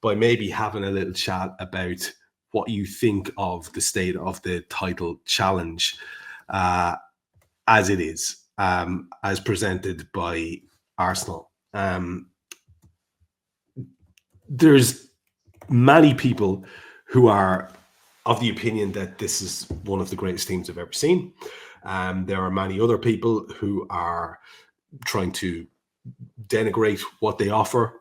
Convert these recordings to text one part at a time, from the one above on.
by maybe having a little chat about what you think of the state of the title challenge as it is, as presented by Arsenal. There's many people who are of the opinion that this is one of the greatest teams I've ever seen. There are many other people who are trying to denigrate what they offer.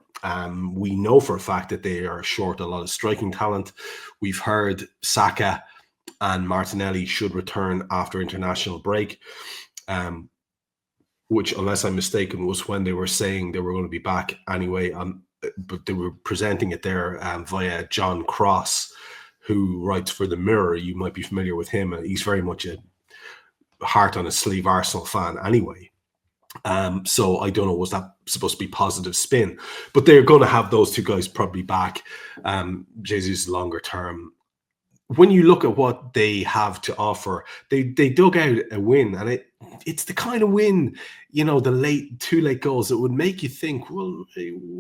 We know for a fact that they are short a lot of striking talent. We've heard Saka and Martinelli should return after international break, which, unless I'm mistaken, was when they were saying they were going to be back anyway. But they were presenting it there via John Cross, who writes for The Mirror. You might be familiar with him. He's very much a heart on his sleeve Arsenal fan anyway. So I don't know, was that supposed to be positive spin? But they're going to have those two guys probably back. Jesus longer term. When you look at what they have to offer, they dug out a win, and it's the kind of win, the two late goals that would make you think, well,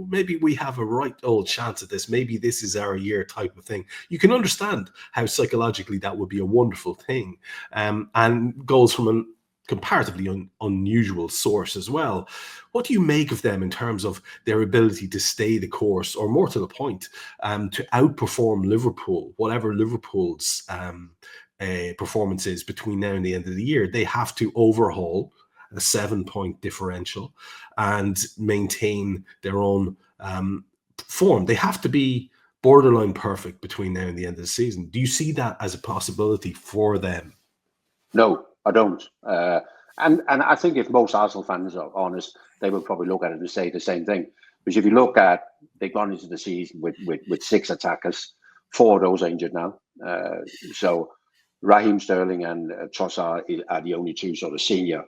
maybe we have a right old chance at this. Maybe this is our year type of thing. You can understand how psychologically that would be a wonderful thing. And goals from a comparatively unusual source as well. What do you make of them in terms of their ability to stay the course, or more to the point, to outperform Liverpool, whatever Liverpool's performance is between now and the end of the year? They have to overhaul a 7-point differential and maintain their own form. They have to be borderline perfect between now and the end of the season. Do you see that as a possibility for them? No, I don't. And I think if most Arsenal fans are honest, they will probably look at it and say the same thing. Because if you look at, they've gone into the season with 6 attackers, 4 of those are injured now. So Raheem Sterling and Trossard are the only 2 sort of senior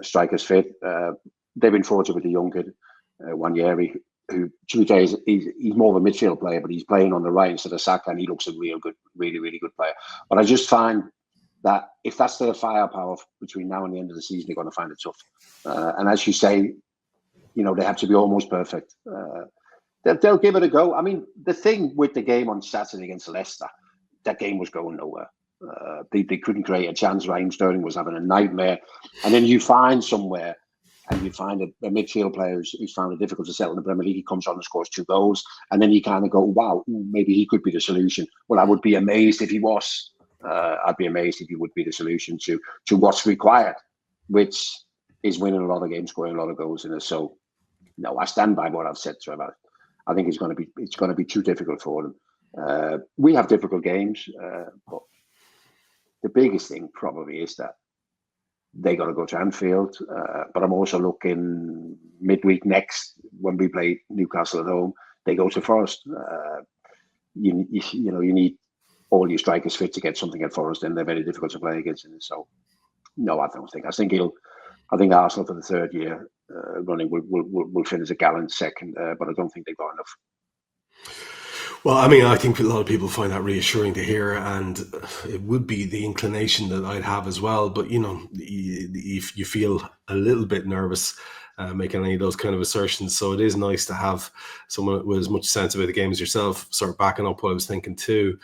strikers fit. They've been fortunate with the young kid, Wanyeri, who, to be fair, he's more of a midfield player, but he's playing on the right instead of Saka, and he looks a really good player. But I just find that if that's their firepower between now and the end of the season, they're going to find it tough. And as you say, they have to be almost perfect. They'll give it a go. I mean, the thing with the game on Saturday against Leicester, that game was going nowhere. They couldn't create a chance. Raheem Sterling was having a nightmare. And then you find somewhere, and you find a midfield player who's found it difficult to settle in the Premier League. He comes on and scores 2 goals. And then you kind of go, wow, maybe he could be the solution. Well, I would be amazed if he was. I'd be amazed if he would be the solution to what's required, which is winning a lot of games, scoring a lot of goals in it. So, no, I stand by what I've said, Trevor. I think it's going to be too difficult for them. We have difficult games, but the biggest thing probably is that they got to go to Anfield. But I'm also looking midweek next when we play Newcastle at home. They go to Forest. You need all your strikers fit to get something at Forest, and they're very difficult to play against. So, no, I don't think. I think Arsenal for the 3rd year running will finish a gallant second, but I don't think they've got enough. Well, I mean, I think a lot of people find that reassuring to hear, and it would be the inclination that I'd have as well. But, if you feel a little bit nervous making any of those kind of assertions. So it is nice to have someone with as much sense about the game as yourself sort of backing up what I was thinking too.